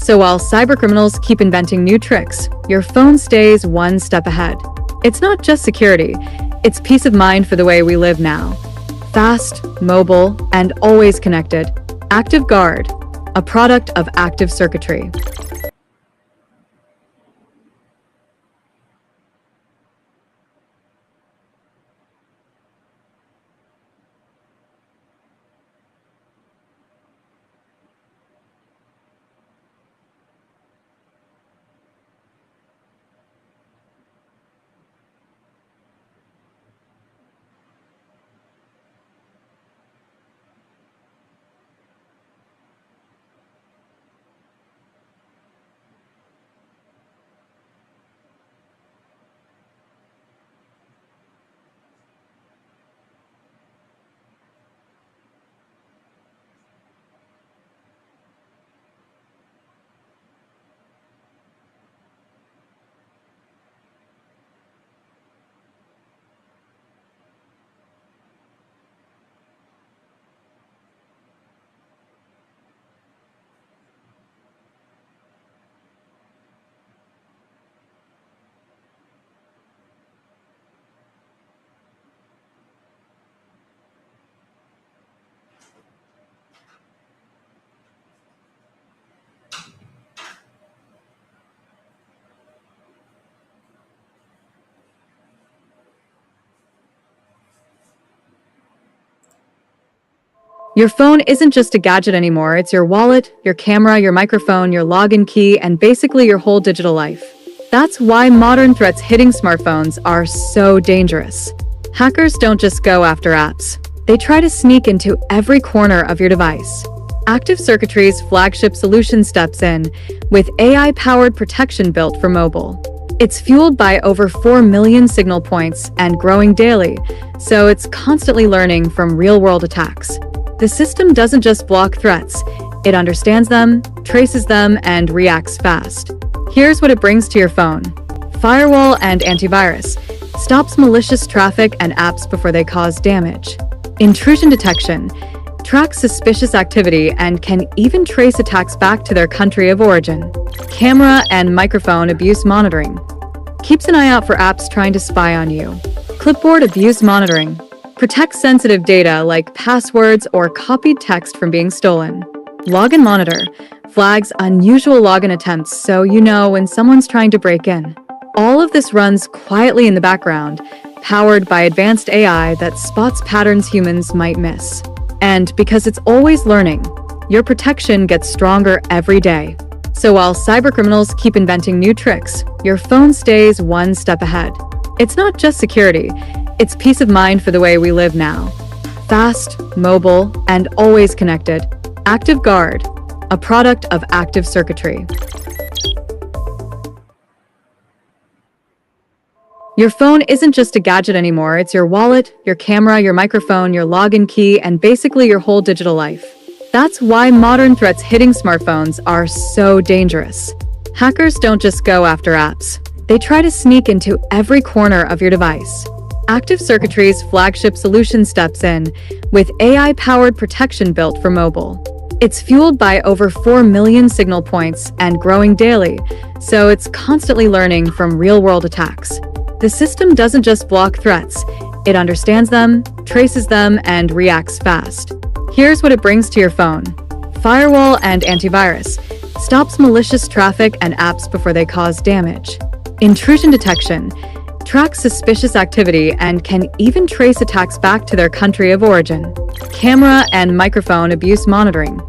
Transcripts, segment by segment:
So while cybercriminals keep inventing new tricks, your phone stays one step ahead. It's not just security, it's peace of mind for the way we live now. Fast, mobile, and always connected. ActiveGuard, a product of active circuitry. Your phone isn't just a gadget anymore, it's your wallet, your camera, your microphone, your login key, and basically your whole digital life. That's why modern threats hitting smartphones are so dangerous. Hackers don't just go after apps. They try to sneak into every corner of your device. Active Circuitry's flagship solution steps in with AI-powered protection built for mobile. It's fueled by over 4 million signal points and growing daily, so it's constantly learning from real-world attacks. The system doesn't just block threats, it understands them, traces them, and reacts fast. Here's what it brings to your phone. Firewall and antivirus stops malicious traffic and apps before they cause damage. Intrusion detection tracks suspicious activity and can even trace attacks back to their country of origin. Camera and microphone abuse monitoring keeps an eye out for apps trying to spy on you. Clipboard abuse monitoring protects sensitive data like passwords or copied text from being stolen. Login monitor flags unusual login attempts so you know when someone's trying to break in. All of this runs quietly in the background, powered by advanced AI that spots patterns humans might miss. And because it's always learning, your protection gets stronger every day. So while cybercriminals keep inventing new tricks, your phone stays one step ahead. It's not just security, it's peace of mind for the way we live now. Fast, mobile, and always connected. ActiveGuard, a product of active circuitry. Your phone isn't just a gadget anymore, it's your wallet, your camera, your microphone, your login key, and basically your whole digital life. That's why modern threats hitting smartphones are so dangerous. Hackers don't just go after apps. They try to sneak into every corner of your device. Active Circuitry's flagship solution steps in with AI-powered protection built for mobile. It's fueled by over 4 million signal points and growing daily, so it's constantly learning from real-world attacks. The system doesn't just block threats, it understands them, traces them, and reacts fast. Here's what it brings to your phone. Firewall and antivirus stops malicious traffic and apps before they cause damage. Intrusion detection tracks suspicious activity and can even trace attacks back to their country of origin. Camera and microphone abuse monitoring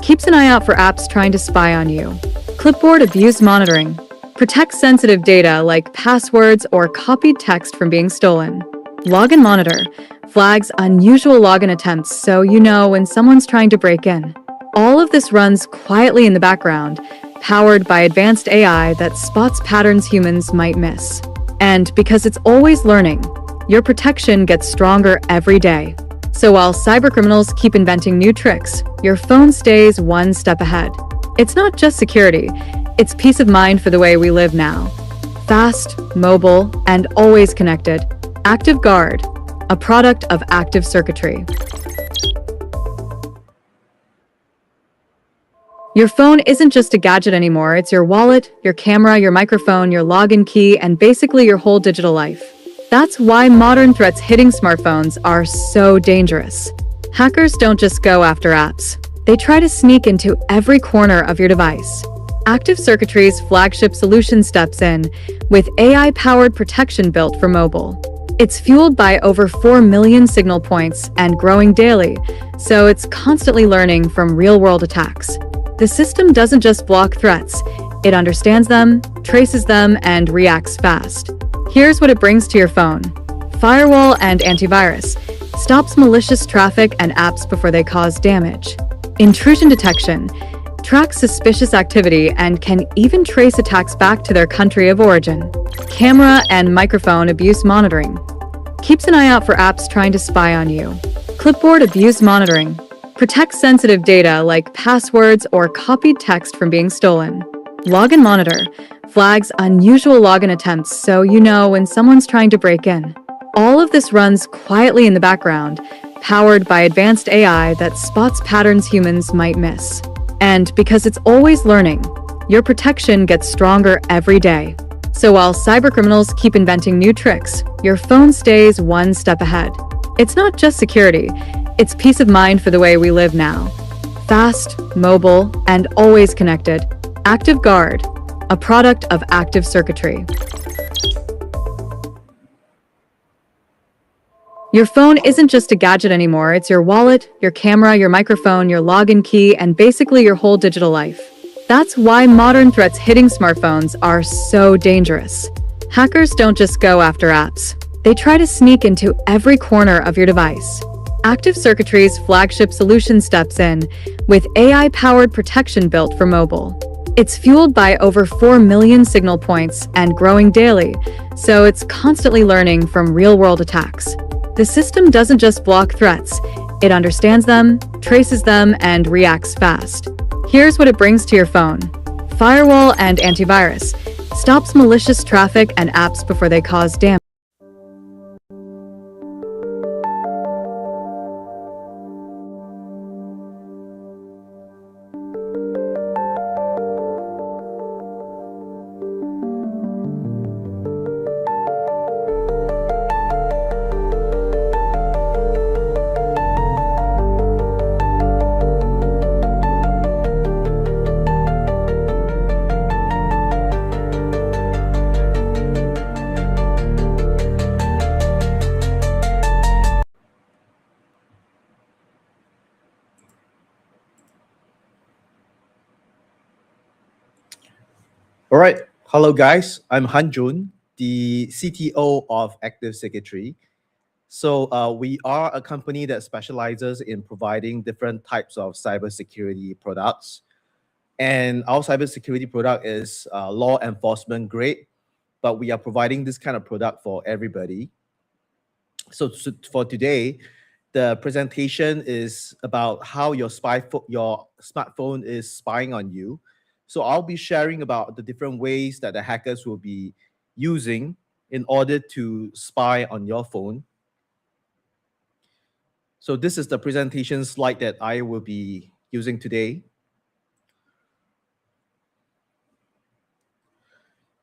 keeps an eye out for apps trying to spy on you. Clipboard abuse monitoring protects sensitive data like passwords or copied text from being stolen. Login monitor flags unusual login attempts so you know when someone's trying to break in. All of this runs quietly in the background, powered by advanced AI that spots patterns humans might miss. And because it's always learning, your protection gets stronger every day. So while cybercriminals keep inventing new tricks, your phone stays one step ahead. It's not just security, it's peace of mind for the way we live now. Fast, mobile, and always connected. ActiveGuard, a product of active circuitry. Your phone isn't just a gadget anymore, it's your wallet, your camera, your microphone, your login key, and basically your whole digital life. That's why modern threats hitting smartphones are so dangerous. Hackers don't just go after apps. They try to sneak into every corner of your device. Active Circuitry's flagship solution steps in with AI-powered protection built for mobile. It's fueled by over 4 million signal points and growing daily, so it's constantly learning from real-world attacks. The system doesn't just block threats, it understands them, traces them, and reacts fast. Here's what it brings to your phone. Firewall and antivirus. Stops malicious traffic and apps before they cause damage. Intrusion detection. Tracks suspicious activity and can even trace attacks back to their country of origin. Camera and microphone abuse monitoring. Keeps an eye out for apps trying to spy on you. Clipboard abuse monitoring. Protects sensitive data like passwords or copied text from being stolen. Login monitor. Flags unusual login attempts so you know when someone's trying to break in. All of this runs quietly in the background, powered by advanced AI that spots patterns humans might miss. And because it's always learning, your protection gets stronger every day. So while cybercriminals keep inventing new tricks, your phone stays one step ahead. It's not just security, it's peace of mind for the way we live now. Fast, mobile, and always connected. ActiveGuard, a product of Active Circuitry. Your phone isn't just a gadget anymore, it's your wallet, your camera, your microphone, your login key, and basically your whole digital life. That's why modern threats hitting smartphones are so dangerous. Hackers don't just go after apps. They try to sneak into every corner of your device. Active Circuitry's flagship solution steps in with AI-powered protection built for mobile. It's fueled by over 4 million signal points and growing daily, so it's constantly learning from real-world attacks. The system doesn't just block threats, it understands them, traces them, and reacts fast. Here's what it brings to your phone. Firewall and antivirus. Stops malicious traffic and apps before they cause damage. All right. Hello, guys. I'm Jun, the CTO of Active Secretary. So we are a company that specializes in providing different types of cybersecurity products. And our cybersecurity product is law enforcement grade, but we are providing this kind of product for everybody. So for today, the presentation is about how your smartphone is spying on you. So I'll be sharing about the different ways that the hackers will be using in order to spy on your phone. So this is the presentation slide that I will be using today.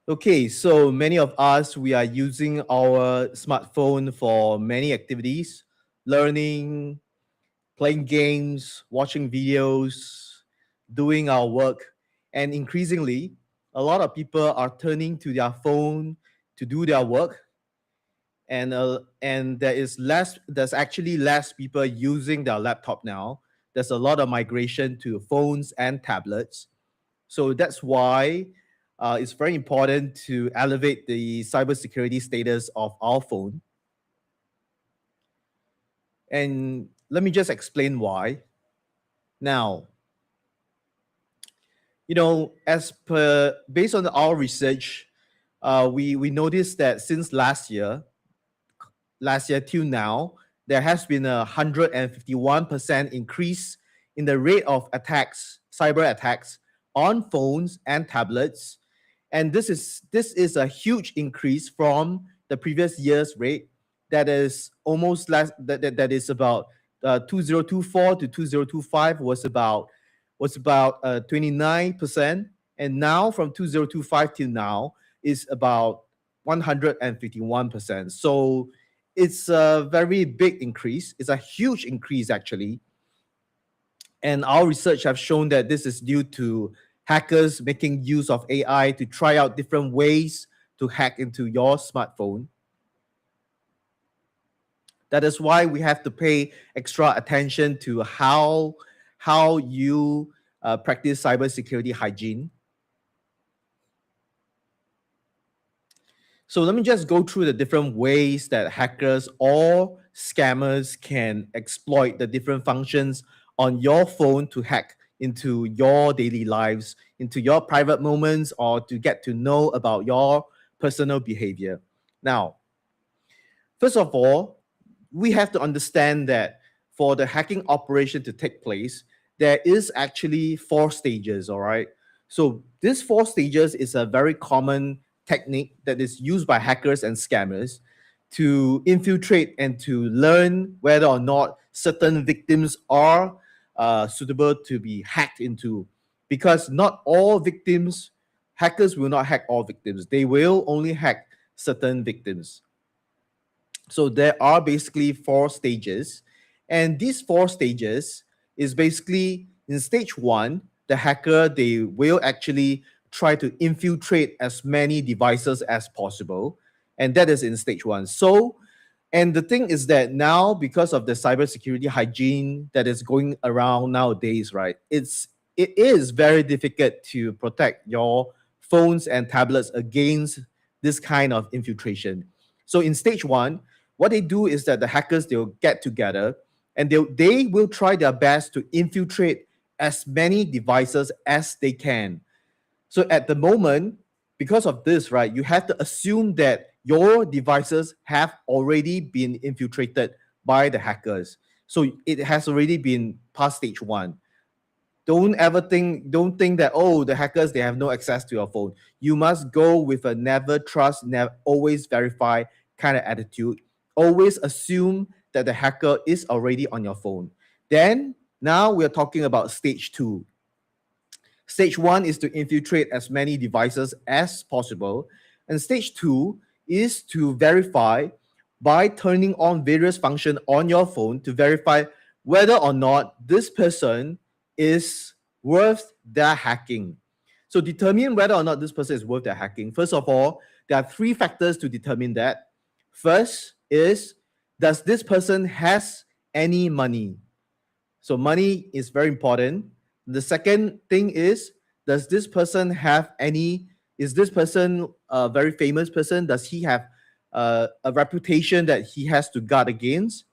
Okay, so many of us, we are using our smartphone for many activities, learning, playing games, watching videos, doing our work. And increasingly, a lot of people are turning to their phone to do their work. And there's actually less people using their laptop now. There's a lot of migration to phones and tablets. So that's why it's very important to elevate the cybersecurity status of our phone. And let me just explain why. Now, based on our research, we noticed that since last year till now, there has been a 151% increase in the rate of attacks, cyber attacks on phones and tablets. And this is a huge increase from the previous year's rate. That is almost less. That is about 2024 to 2025 was was about 29%, and now from 2025 till now is about 151%. So it's a very big increase. It's a huge increase actually. And our research have shown that this is due to hackers making use of AI to try out different ways to hack into your smartphone. That is why we have to pay extra attention to how you practice cybersecurity hygiene. So let me just go through the different ways that hackers or scammers can exploit the different functions on your phone to hack into your daily lives, into your private moments, or to get to know about your personal behavior. Now, first of all, we have to understand that for the hacking operation to take place, there is actually 4 stages, all right? So this 4 stages is a very common technique that is used by hackers and scammers to infiltrate and to learn whether or not certain victims are suitable to be hacked into. Because not all victims, hackers will not hack all victims. They will only hack certain victims. So there are basically 4 stages. And these 4 stages is basically in stage 1, the hacker, they will actually try to infiltrate as many devices as possible. And that is in stage 1. So, and the thing is that now, because of the cybersecurity hygiene that is going around nowadays, right? It is very difficult to protect your phones and tablets against this kind of infiltration. So in stage 1, what they do is that the hackers, they'll get together and they will try their best to infiltrate as many devices as they can. So at the moment, because of this, right, you have to assume that your devices have already been infiltrated by the hackers. So it has already been past stage 1. Don't think that, oh, the hackers, they have no access to your phone. You must go with a never trust, always verify kind of attitude. Always assume that the hacker is already on your phone. Then now we're talking about stage 2. Stage 1 is to infiltrate as many devices as possible. And stage 2 is to verify by turning on various functions on your phone to verify whether or not this person is worth their hacking. So determine whether or not this person is worth their hacking. First of all, there are 3 factors to determine that. First is, does this person has any money? So money is very important. The second thing is, does this person have any, is this person a very famous person? Does he have a reputation that he has to guard against?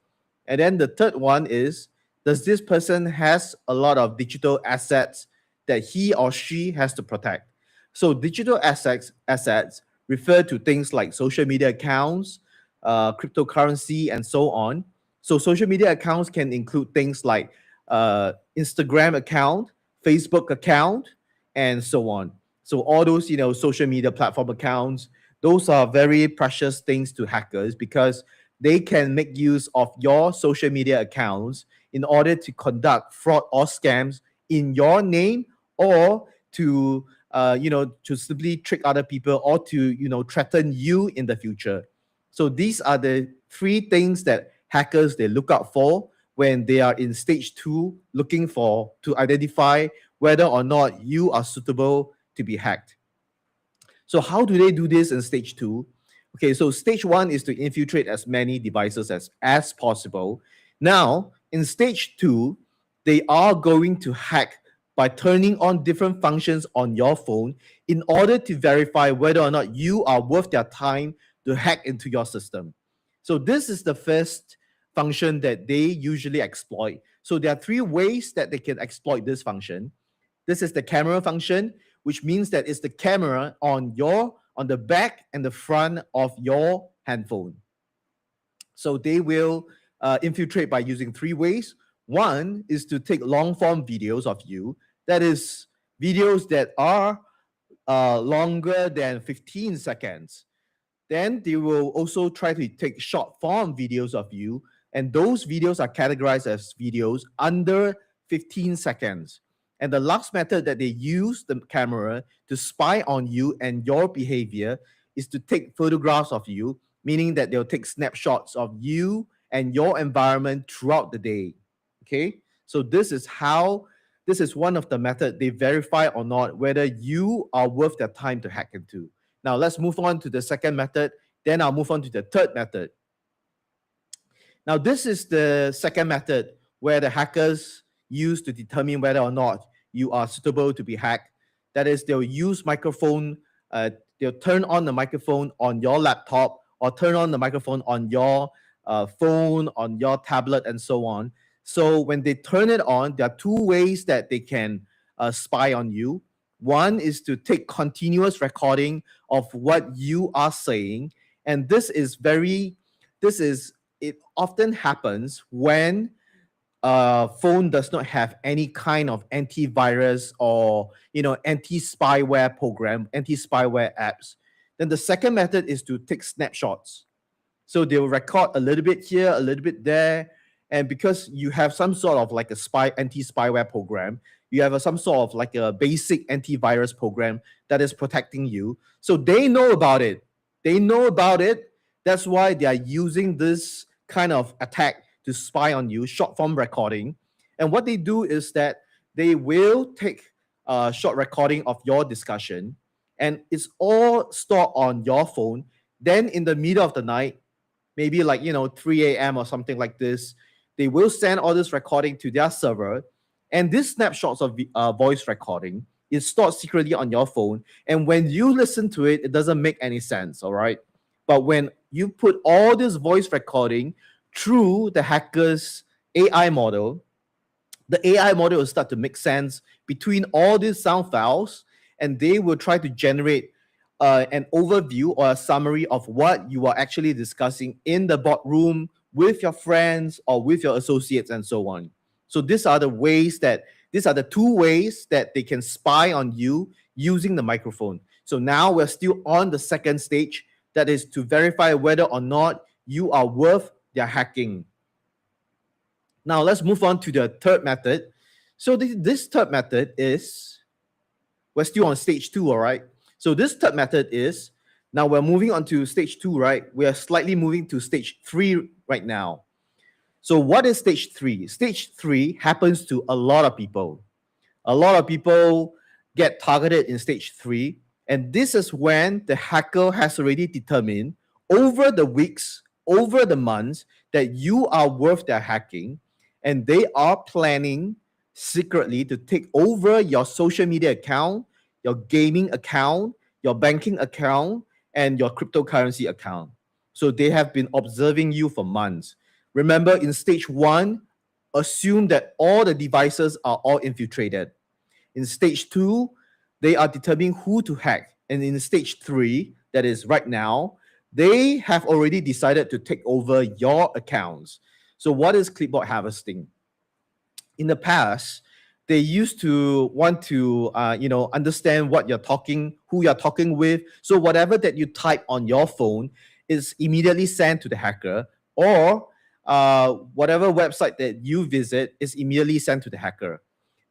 And then the third one is, does this person has a lot of digital assets that he or she has to protect? So digital assets refer to things like social media accounts, cryptocurrency, and so on. So social media accounts can include things like Instagram account, Facebook account, and so on. So all those, social media platform accounts, those are very precious things to hackers because they can make use of your social media accounts in order to conduct fraud or scams in your name, or to to simply trick other people, or to threaten you in the future. So these are the 3 things that hackers, they look out for when they are in stage 2, looking to identify whether or not you are suitable to be hacked. So how do they do this in stage 2? Okay, so stage 1 is to infiltrate as many devices as possible. Now, in stage 2, they are going to hack by turning on different functions on your phone in order to verify whether or not you are worth their time to hack into your system. So this is the first function that they usually exploit. So there are 3 ways that they can exploit this function. This is the camera function, which means that it's the camera on the back and the front of your handphone. So they will infiltrate by using 3 ways. One is to take long form videos of you. That is videos that are longer than 15 seconds. Then they will also try to take short form videos of you. And those videos are categorized as videos under 15 seconds. And the last method that they use the camera to spy on you and your behavior is to take photographs of you, meaning that they'll take snapshots of you and your environment throughout the day. Okay, so this is one of the methods they verify or not whether you are worth their time to hack into. Now let's move on to the second method. Then I'll move on to the third method. Now, this is the second method where the hackers use to determine whether or not you are suitable to be hacked. That is, they'll use microphone, they'll turn on the microphone on your laptop or turn on the microphone on your phone, on your tablet, and so on. So when they turn it on, there are two ways that they can spy on you. One is to take continuous recording of what you are saying, and this is it often happens when a phone does not have any kind of antivirus or anti-spyware program, anti-spyware apps. Then the second method is to take snapshots. So they'll record a little bit here, a little bit there, and because you have some sort of like a anti-spyware program, you have some sort of like a basic antivirus program that is protecting you. So they know about it. They know about it. That's why they are using this kind of attack to spy on you, short form recording. And what they do is that they will take a short recording of your discussion, and it's all stored on your phone. Then in the middle of the night, maybe like 3 a.m. or something like this, they will send all this recording to their server, and these snapshots of voice recording is stored secretly on your phone. And when you listen to it, it doesn't make any sense, all right? But when you put all this voice recording through the hacker's AI model, the AI model will start to make sense between all these sound files, and they will try to generate an overview or a summary of what you are actually discussing in the boardroom with your friends or with your associates and so on. So these are the two ways that they can spy on you using the microphone. So now we're still on the second stage, that is to verify whether or not you are worth their hacking. Now let's move on to the third method. So this third method is, we're still on stage 2, all right? So this third method is, now we're moving on to stage 2, right? We are slightly moving to stage 3 right now. So what is stage 3? Stage 3 happens to a lot of people. A lot of people get targeted in stage 3. And this is when the hacker has already determined over the weeks, over the months, that you are worth their hacking. And they are planning secretly to take over your social media account, your gaming account, your banking account, and your cryptocurrency account. So they have been observing you for months. Remember, in stage 1, assume that all the devices are all infiltrated. In stage 2, they are determining who to hack. And in stage 3, that is right now, they have already decided to take over your accounts. So what is clipboard harvesting? In the past, they used to want to understand what you're talking, who you're talking with. So whatever that you type on your phone is immediately sent to the hacker, or whatever website that you visit is immediately sent to the hacker.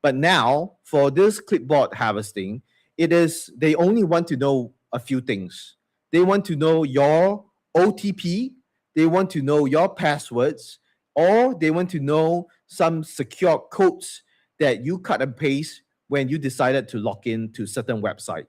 But now, for this clipboard harvesting, they only want to know a few things. They want to know your OTP, they want to know your passwords, or they want to know some secure codes that you cut and paste when you decided to log in to certain website.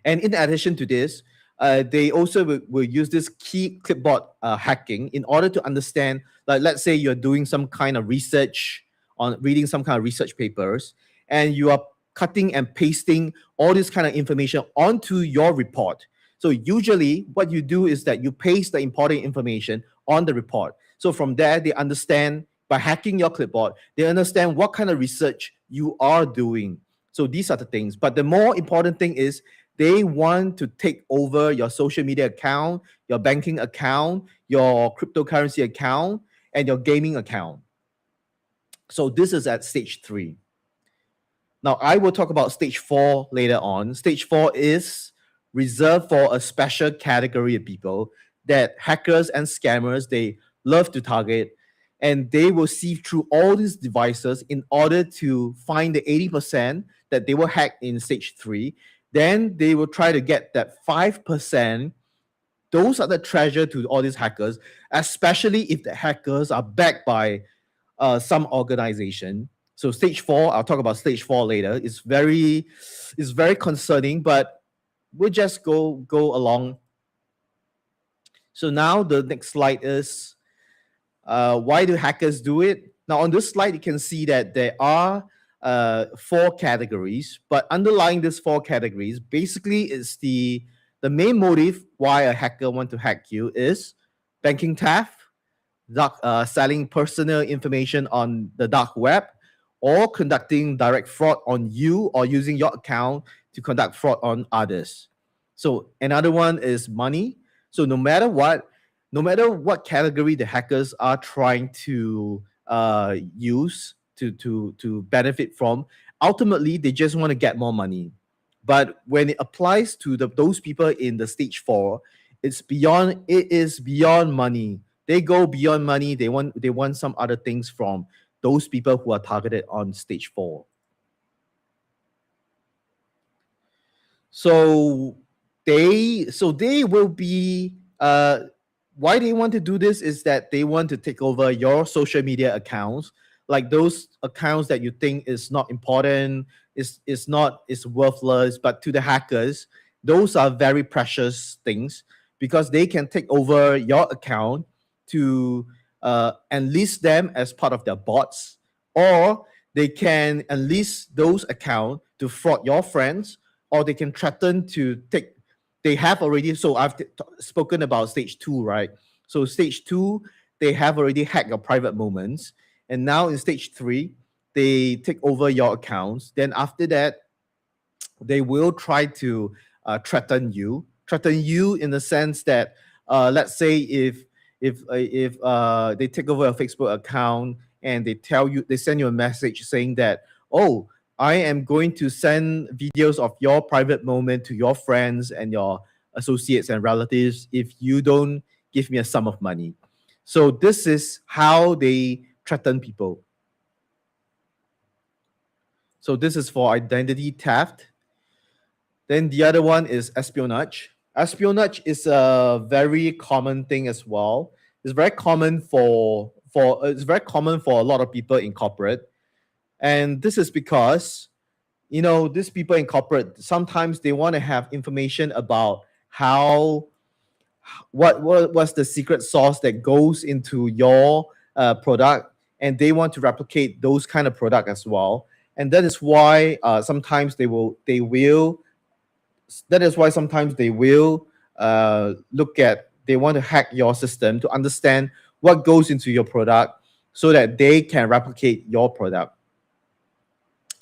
And in addition to this, they also will use this key clipboard hacking in order to understand, like let's say you're doing some kind of research on reading some kind of research papers, and you are cutting and pasting all this kind of information onto your report. So usually what you do is that you paste the important information on the report. So from there, they understand, by hacking your clipboard, they understand what kind of research you are doing. So these are the things. But the more important thing is they want to take over your social media account, your banking account, your cryptocurrency account, and your gaming account. So this is at stage 3. Now, I will talk about stage 4 later on. Stage 4 is reserved for a special category of people that hackers and scammers, they love to target. and they will sieve through all these devices in order to find the 80% that they will hack in stage 3. Then they will try to get that 5%. Those are the treasure to all these hackers, especially if the hackers are backed by some organization. So stage 4, I'll talk about stage 4 later. It's very concerning, but we'll just go along. So now the next slide is why do hackers do it? Now on this slide, you can see that there are 4 categories, but underlying these 4 categories, basically it's the main motive why a hacker want to hack you is banking theft, selling personal information on the dark web, or conducting direct fraud on you, or using your account to conduct fraud on others. So another one is money. So no matter what category the hackers are trying to use to benefit from, ultimately they just want to get more money. But when it applies to those people in the stage 4, it is beyond money. They go beyond money. They want some other things from those people who are targeted on stage 4. So they will be why they want to do this is that they want to take over your social media accounts, like those accounts that you think is not important, is worthless, but to the hackers, those are very precious things because they can take over your account to enlist them as part of their bots, or they can enlist those accounts to fraud your friends, or they can threaten to take. They have already. So I've spoken about stage 2, right? So stage 2, they have already hacked your private moments, and now in stage 3, they take over your accounts. Then after that, they will try to threaten you in the sense that let's say if they take over a Facebook account and they send you a message saying that, oh, I am going to send videos of your private moment to your friends and your associates and relatives if you don't give me a sum of money. So this is how they threaten people. So this is for identity theft. Then the other one is espionage. Espionage is a very common thing as well. It's very common for a lot of people in corporate. And this is because, these people in corporate, sometimes they want to have information about what's the secret sauce that goes into your product, and they want to replicate those kind of product as well. And that is why sometimes they will they want to hack your system to understand what goes into your product so that they can replicate your product.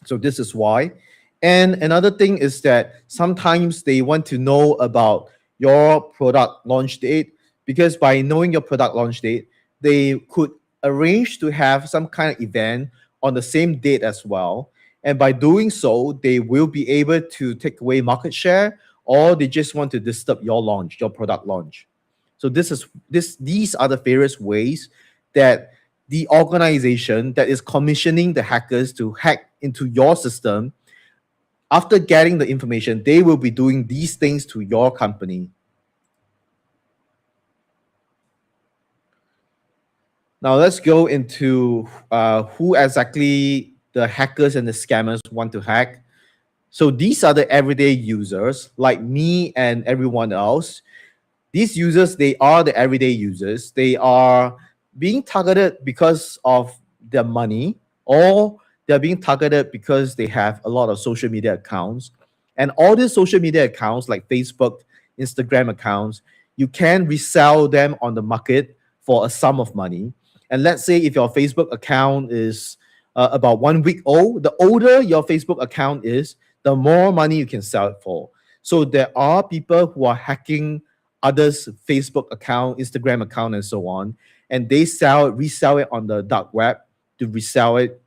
So this is why. And another thing is that sometimes they want to know about your product launch date, because by knowing your product launch date, they could arrange to have some kind of event on the same date as well. And by doing so, they will be able to take away market share, or they just want to disturb your product launch. So these are the various ways that the organization that is commissioning the hackers to hack into your system, after getting the information, they will be doing these things to your company. Now let's go into who exactly the hackers and the scammers want to hack. So these are the everyday users like me and everyone else. These users, they are the everyday users. They are being targeted because of their money, or they're being targeted because they have a lot of social media accounts. And all these social media accounts like Facebook, Instagram accounts, you can resell them on the market for a sum of money. And let's say if your Facebook account is about 1 week old, the older your Facebook account is, the more money you can sell it for. So there are people who are hacking others' Facebook account, Instagram account, and so on, and they resell it on the dark web to resell it.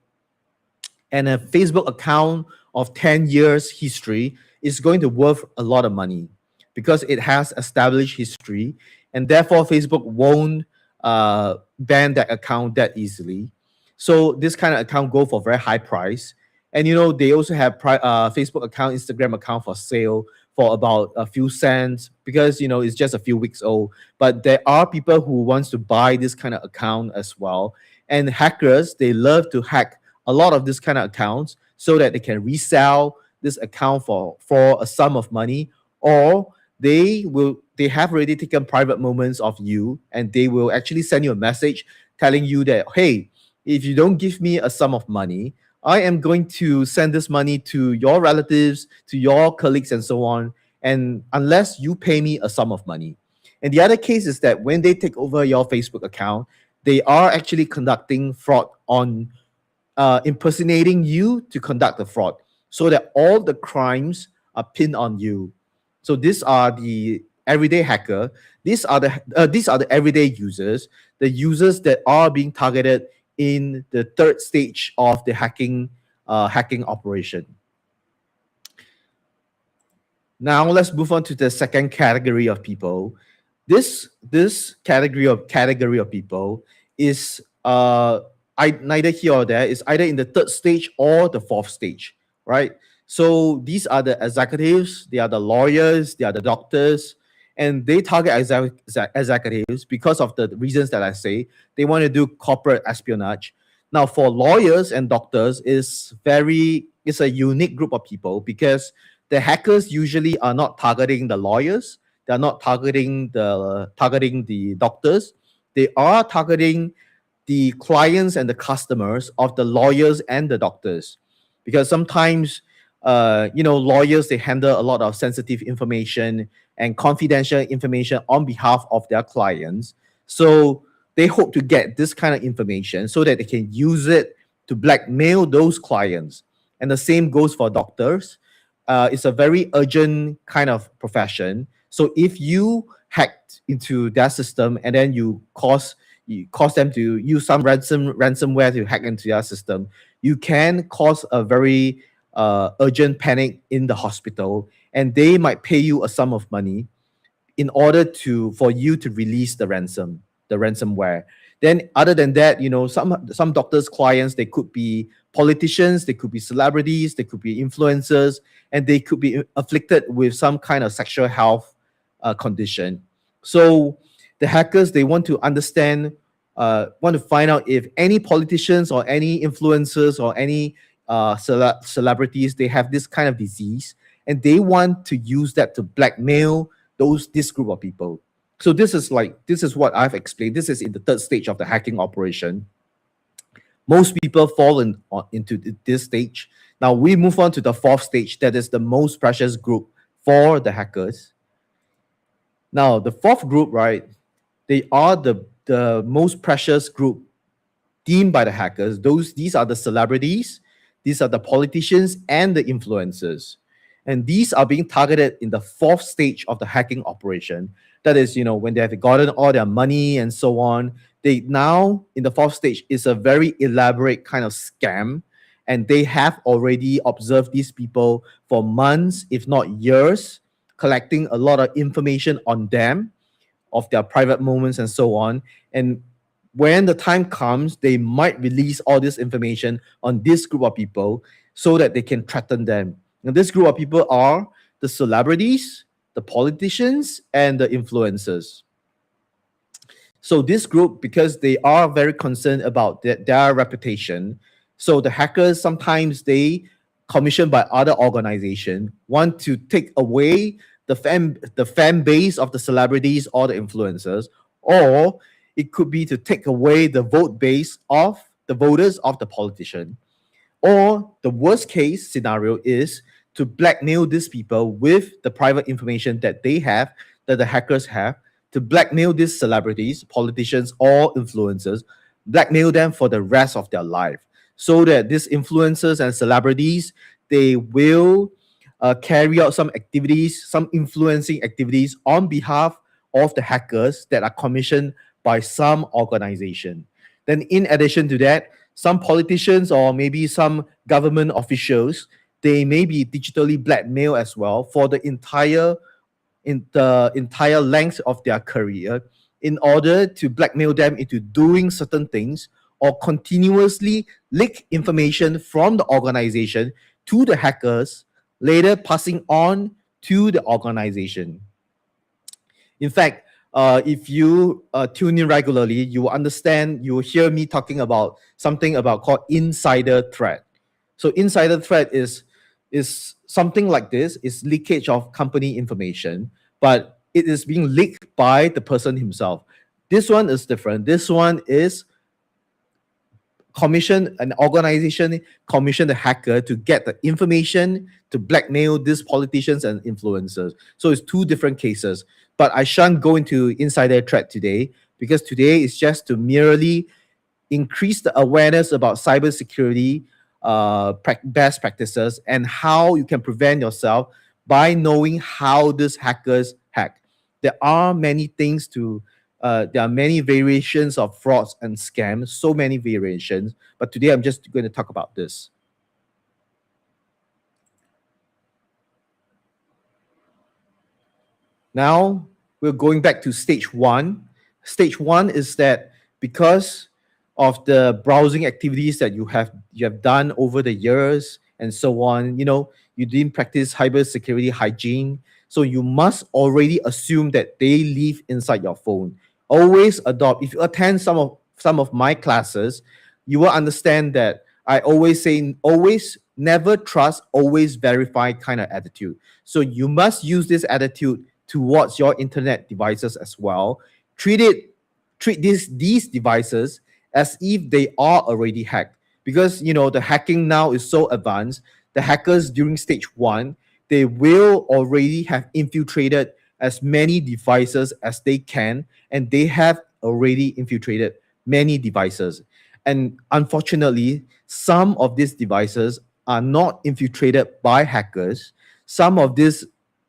And a Facebook account of 10 years history is going to worth a lot of money because it has established history, and therefore Facebook won't ban that account that easily. So this kind of account go for very high price. And they also have Facebook account, Instagram account for sale for about a few cents because it's just a few weeks old. But there are people who wants to buy this kind of account as well. And hackers, they love to hack a lot of this kind of accounts so that they can resell this account for a sum of money, or they have already taken private moments of you and they will actually send you a message telling you that, hey, if you don't give me a sum of money, I am going to send this money to your relatives, to your colleagues, and so on. And unless you pay me a sum of money. And the other case is that when they take over your Facebook account, they are actually conducting fraud on impersonating you to conduct the fraud so that all the crimes are pinned on you. So these are the everyday hacker. These are the everyday users, the users that are being targeted in the third stage of the hacking operation. Now let's move on to the second category of people. This category of people is neither here or there. Is either in the third stage or the fourth stage, right? So these are the executives, they are the lawyers, they are the doctors, and they target executives because of the reasons that I say. They want to do corporate espionage. Now, for lawyers and doctors, it's a unique group of people because the hackers usually are not targeting the lawyers, they're not targeting the doctors. They are targeting the clients and the customers of the lawyers and the doctors, because sometimes lawyers, they handle a lot of sensitive information and confidential information on behalf of their clients. So they hope to get this kind of information so that they can use it to blackmail those clients. And the same goes for doctors. It's a very urgent kind of profession. So if you hacked into their system and then you cause them to use some ransomware to hack into their system, you can cause a very urgent panic in the hospital, and they might pay you a sum of money in order for you to release the ransomware. Then other than that, some doctors' clients, they could be politicians, they could be celebrities, they could be influencers, and they could be afflicted with some kind of sexual health condition. So the hackers, they want to find out if any politicians or any influencers or any celebrities, they have this kind of disease, and they want to use that to blackmail this group of people. So this is what I've explained. This is in the third stage of the hacking operation. Most people fall into this stage. Now we move on to the fourth stage, that is the most precious group for the hackers. Now the fourth group, right? They are the most precious group deemed by the hackers. These are the celebrities, these are the politicians and the influencers. And these are being targeted in the fourth stage of the hacking operation. That is, when they have gotten all their money and so on, they now, in the fourth stage, is a very elaborate kind of scam. And they have already observed these people for months, if not years, collecting a lot of information on them, of their private moments and so on. And when the time comes, they might release all this information on this group of people so that they can threaten them. And this group of people are the celebrities, the politicians, and the influencers. So this group, because they are very concerned about their reputation, so the hackers, sometimes they, commissioned by other organizations, want to take away the fan base of the celebrities or the influencers, or it could be to take away the vote base of the voters of the politician. Or the worst case scenario is to blackmail these people with the private information that they have, that the hackers have, to blackmail these celebrities, politicians, or influencers, blackmail them for the rest of their life, so that these influencers and celebrities, they will carry out some activities, some influencing activities on behalf of the hackers that are commissioned by some organization. Then in addition to that, some politicians or maybe some government officials, they may be digitally blackmailed as well for the entire length of their career in order to blackmail them into doing certain things or continuously leak information from the organization to the hackers, later passing on to the organization. In fact, if you tune in regularly, you will understand, you will hear me talking about something about called insider threat. So insider threat is something like this, is leakage of company information, but it is being leaked by the person himself. This one is different. This one is an organization commission a hacker to get the information to blackmail these politicians and influencers. So it's two different cases. But I shan't go into insider threat today, because today is just to merely increase the awareness about cybersecurity best practices and how you can prevent yourself by knowing how these hackers hack. There are many things to there are many variations of frauds and scams, so many variations. But today I'm just going to talk about this. Now we're going back to stage one. Stage one is that because of the browsing activities that you have done over the years and so on, you didn't practice cybersecurity hygiene. So you must already assume that they live inside your phone. Always adopt. If you attend some of my classes, you will understand that I always say, always never trust, always verify kind of attitude. So you must use this attitude towards your internet devices as well. Treat these devices as if they are already hacked, because the hacking now is so advanced. The hackers during stage one, they will already have infiltrated as many devices as they can, and they have already infiltrated many devices. And unfortunately, some of these devices are not infiltrated by hackers. Some of these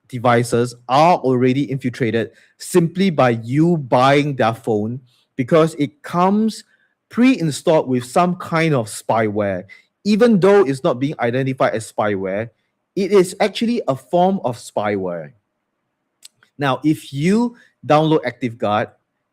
devices are already infiltrated simply by you buying their phone, because it comes pre-installed with some kind of spyware. Even though it's not being identified as spyware, it is actually a form of spyware. Now, if you download ActiveGuard,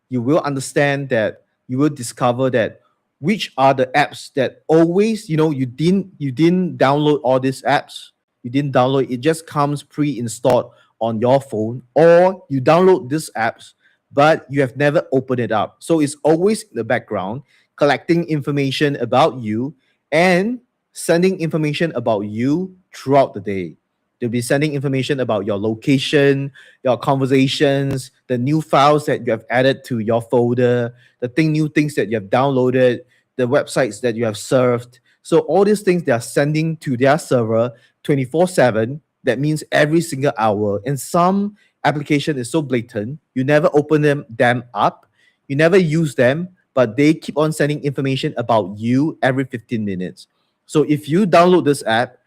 you will understand that you will discover that which are the apps that always, you didn't download all these apps. You didn't download it, just comes pre-installed on your phone, or you download these apps, but you have never opened it up. So it's always in the background, collecting information about you and sending information about you throughout the day. They'll be sending information about your location, your conversations, the new files that you have added to your folder, new things that you have downloaded, the websites that you have surfed. So all these things they are sending to their server 24/7. That means every single hour. And some application is so blatant, you never open them up, you never use them, but they keep on sending information about you every 15 minutes. So if you download this app,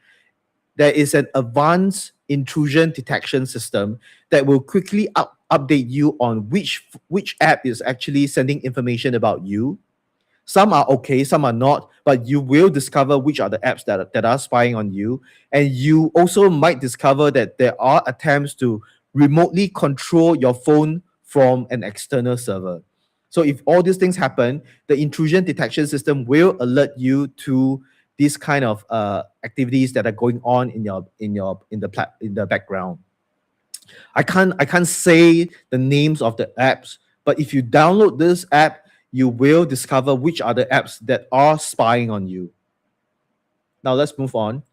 there is an advanced intrusion detection system that will quickly update you on which app is actually sending information about you. Some are okay, some are not, but you will discover which are the apps that are spying on you. And you also might discover that there are attempts to remotely control your phone from an external server. So if all these things happen, the intrusion detection system will alert you to these kind of activities that are going on in the background. I can't say the names of the apps, but if you download this app, you will discover which are the apps that are spying on you. Now let's move on.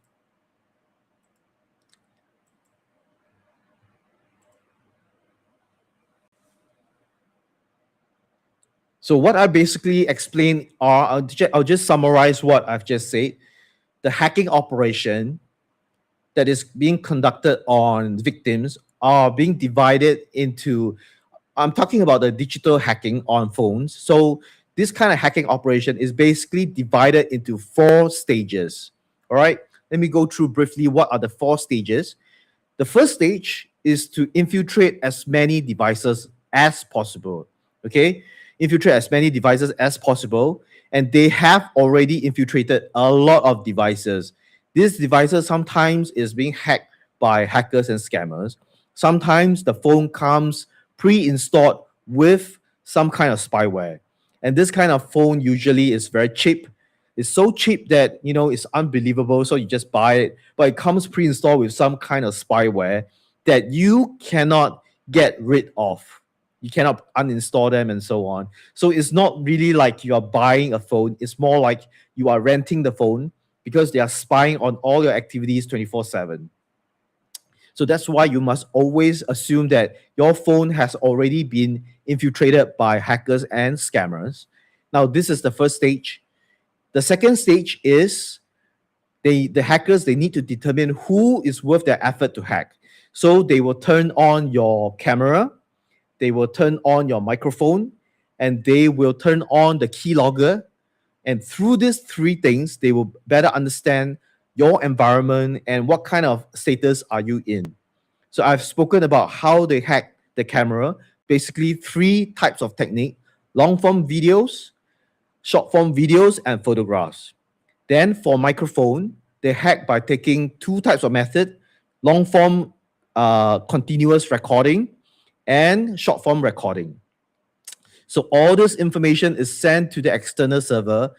So what I basically explained are, I'll just summarize what I've just said. The hacking operation that is being conducted on victims are being divided into, I'm talking about the digital hacking on phones. So this kind of hacking operation is basically divided into 4 stages. All right, let me go through briefly what are the 4 stages. The first stage is to infiltrate as many devices as possible. Okay, infiltrate as many devices as possible, and they have already infiltrated a lot of devices. These devices sometimes is being hacked by hackers and scammers. Sometimes the phone comes pre-installed with some kind of spyware. And this kind of phone usually is very cheap. It's so cheap that it's unbelievable. So you just buy it, but it comes pre-installed with some kind of spyware that you cannot get rid of. You cannot uninstall them and so on. So it's not really like you are buying a phone. It's more like you are renting the phone because they are spying on all your activities 24/7. So that's why you must always assume that your phone has already been infiltrated by hackers and scammers. Now, this is the first stage. The second stage is the hackers, they need to determine who is worth their effort to hack. So they will turn on your camera, they will turn on your microphone, and they will turn on the keylogger. And through these three things, they will better understand your environment and what kind of status are you in. So I've spoken about how they hack the camera, basically three types of technique: long form videos, short form videos, and photographs. Then for microphone, they hack by taking two types of method: long form continuous recording and short form recording. So all this information is sent to the external server.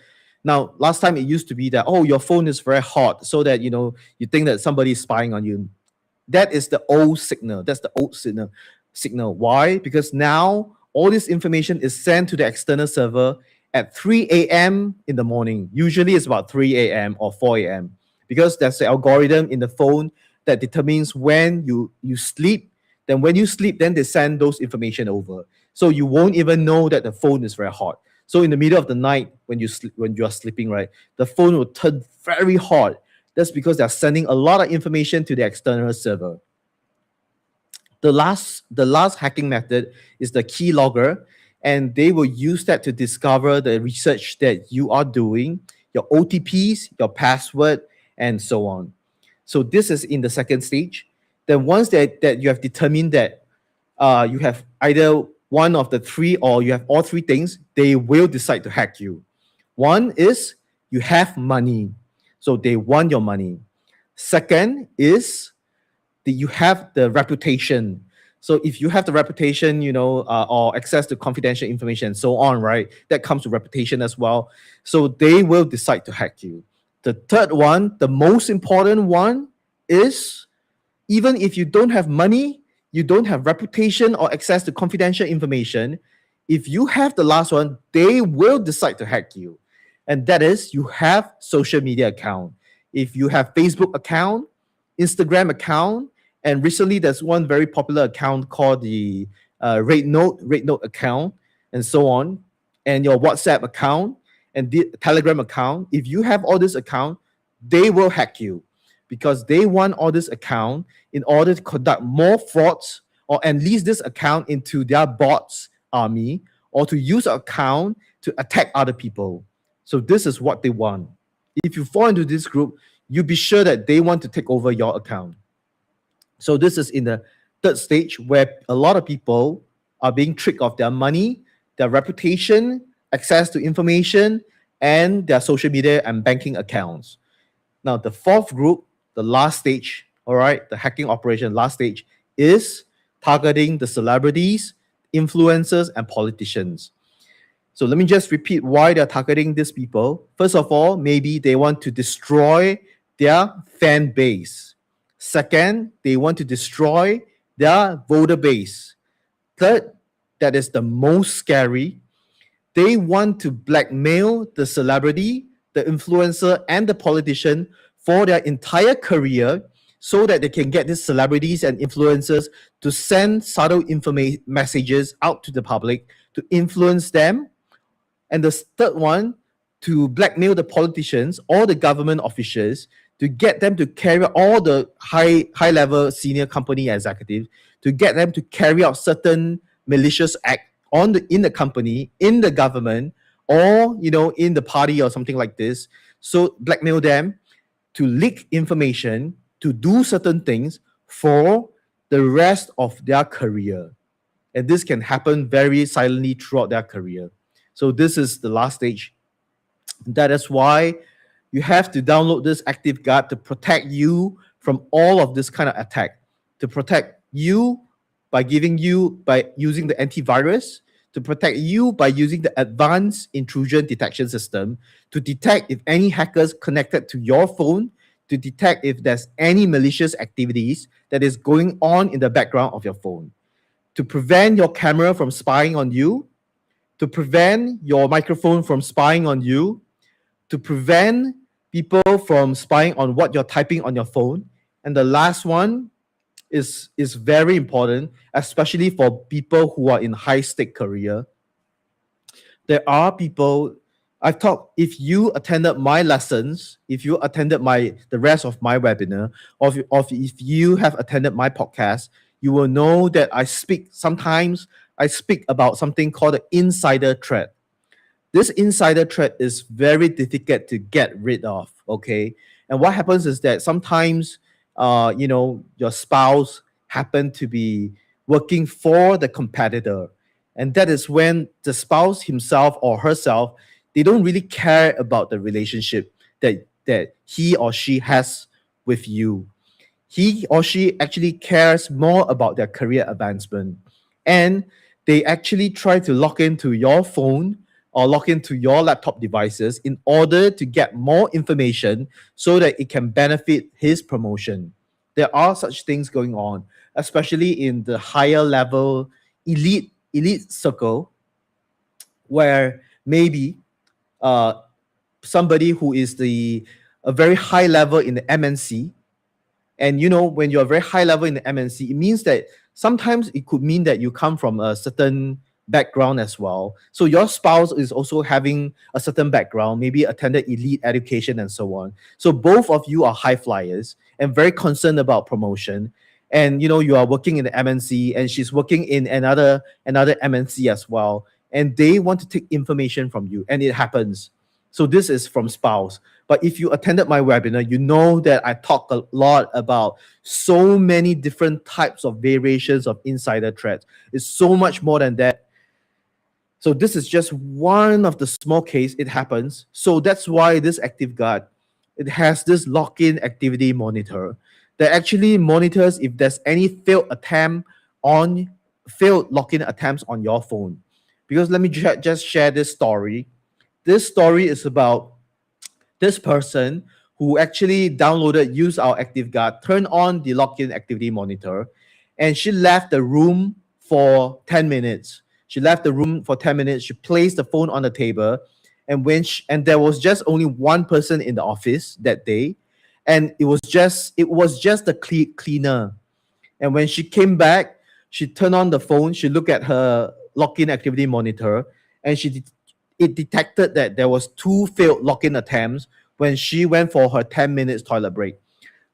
Now, last time it used to be that, oh, your phone is very hot, so that you think that somebody is spying on you. That is the old signal. That's the old signal. Why? Because now all this information is sent to the external server at 3 a.m. in the morning. Usually it's about 3 a.m. or 4 a.m. because there's the algorithm in the phone that determines when you sleep. Then when you sleep, then they send those information over. So you won't even know that the phone is very hot. So in the middle of the night, when you are sleeping, right, the phone will turn very hot. That's because they're sending a lot of information to the external server. The last hacking method is the keylogger, and they will use that to discover the research that you are doing, your OTPs, your password, and so on. So this is in the second stage. Then once that you have determined that you have either one of the three or you have all three things, they will decide to hack you. One is you have money, so they want your money. Second is that you have the reputation. So if you have the reputation, or access to confidential information and so on, right, that comes with reputation as well. So they will decide to hack you. The third one, the most important one, is even if you don't have money, you don't have reputation or access to confidential information, if you have the last one, they will decide to hack you. And that is, you have social media account. If you have Facebook account, Instagram account, and recently there's one very popular account called the Red Note account, and so on, and your WhatsApp account and the Telegram account. If you have all this account, they will hack you because they want all this account in order to conduct more frauds or enlist this account into their bots army or to use an account to attack other people. So this is what they want. If you fall into this group, you be sure that they want to take over your account. So this is in the third stage where a lot of people are being tricked of their money, their reputation, access to information, and their social media and banking accounts. Now, the fourth group, the last stage, all right, the hacking operation, last stage, is targeting the celebrities, influencers, and politicians. So let me just repeat why they're targeting these people. First of all, maybe they want to destroy their fan base. Second, they want to destroy their voter base. Third, that is the most scary, they want to blackmail the celebrity, the influencer, and the politician for their entire career so that they can get these celebrities and influencers to send subtle messages out to the public to influence them. And the third one, to blackmail the politicians or the government officials to get them to carry out all the high level senior company executives, to get them to carry out certain malicious act in the company, in the government, or in the party or something like this. So blackmail them to leak information, to do certain things for the rest of their career. And this can happen very silently throughout their career. So this is the last stage. That is why you have to download this ActiveGuard to protect you from all of this kind of attack, to protect you by using the antivirus, to protect you by using the advanced intrusion detection system to detect if any hackers connected to your phone, to detect if there's any malicious activities that is going on in the background of your phone, to prevent your camera from spying on you, to prevent your microphone from spying on you, to prevent people from spying on what you're typing on your phone. And the last one is very important, especially for people who are in high stake career. There are people I've talked. If you attended my lessons, if you attended the rest of my webinar, or if you have attended my podcast, you will know that I speak about something called the insider threat. This insider threat is very difficult to get rid of. Okay, and what happens is that sometimes, your spouse happen to be working for the competitor, and that is when the spouse himself or herself, they don't really care about the relationship that he or she has with you. He or she actually cares more about their career advancement, and they actually try to log into your phone or log into your laptop devices in order to get more information so that it can benefit his promotion. There are such things going on, especially in the higher level elite circle, where maybe uh, somebody who is the a very high level in the MNC. And when you're very high level in the MNC, it means that sometimes it could mean that you come from a certain background as well. So your spouse is also having a certain background, maybe attended elite education and so on. So both of you are high flyers and very concerned about promotion. And you are working in the MNC and she's working in another MNC as well. And they want to take information from you, and it happens. So this is from spouse. But if you attended my webinar, you know that I talk a lot about so many different types of variations of insider threats. It's so much more than that. So this is just one of the small case it happens. So that's why this ActiveGuard, it has this lock-in activity monitor that actually monitors if there's any failed login attempts on your phone. Because let me just share this story. This story is about this person who actually used our ActiveGuard, turned on the login activity monitor, and she left the room for 10 minutes. She left the room for 10 minutes. She placed the phone on the table, and and there was just only one person in the office that day, and it was just the cleaner. And when she came back, she turned on the phone. She looked at her login activity monitor, and it detected that there was 2 failed login attempts when she went for her 10 minutes toilet break.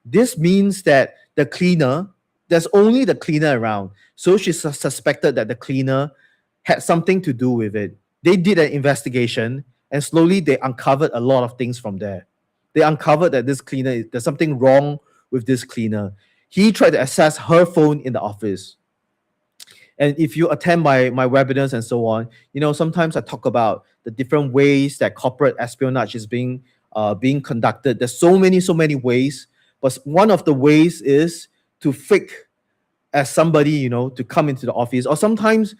This means that there's only the cleaner around. So she suspected that the cleaner had something to do with it. They did an investigation, and slowly they uncovered a lot of things from there. They uncovered that there's something wrong with this cleaner. He tried to access her phone in the office. And if you attend my webinars and so on, sometimes I talk about the different ways that corporate espionage is being conducted. There's so many ways, but one of the ways is to fake as somebody, to come into the office, or sometimes,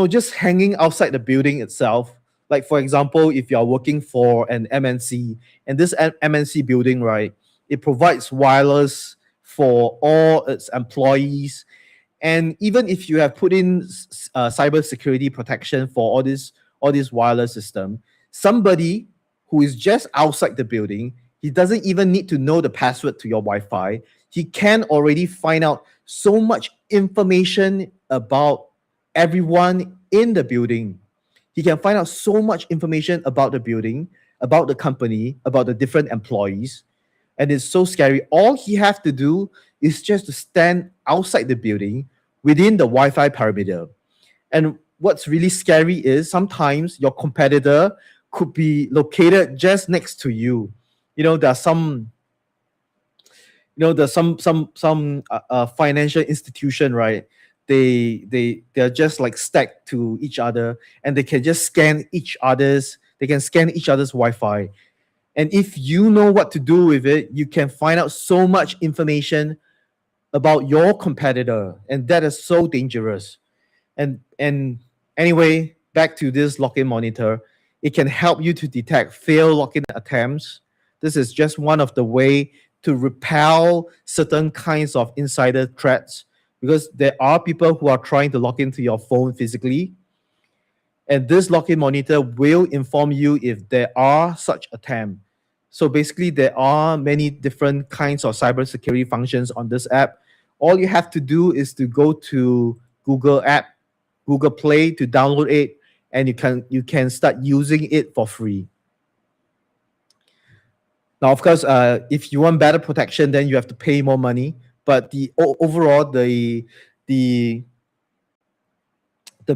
just hanging outside the building itself. Like, for example, if you are working for an MNC, and this MNC building, right, it provides wireless for all its employees. And even if you have put in cyber security protection for all this wireless system, somebody who is just outside the building, he doesn't even need to know the password to your Wi-Fi. He can already find out so much information about everyone in the building. He can find out so much information about the building, about the company, about the different employees. And it's so scary. All he has to do is just to stand outside the building within the Wi-Fi perimeter. And what's really scary is sometimes your competitor could be located just next to you. There are some there's some financial institution, right? They're just like stacked to each other, and they can scan each other's Wi-Fi. And if you know what to do with it, you can find out so much information about your competitor, and that is so dangerous. And Anyway, back to this login monitor. It can help you to detect failed login attempts. This is just one of the way to repel certain kinds of insider threats, because there are people who are trying to log into your phone physically. And this login monitor will inform you if there are such attempts. So basically, there are many different kinds of cybersecurity functions on this app. All you have to do is to go to Google Play to download it, and you can start using it for free. Now, of course, if you want better protection, then you have to pay more money. But overall, the the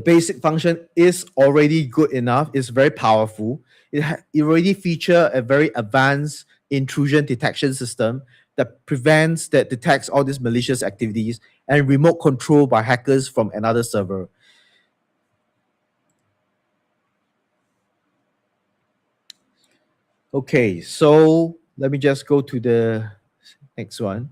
basic function is already good enough. It's very powerful. It already feature a very advanced intrusion detection system that detects all these malicious activities and remote control by hackers from another server. Okay, so let me just go to the next one.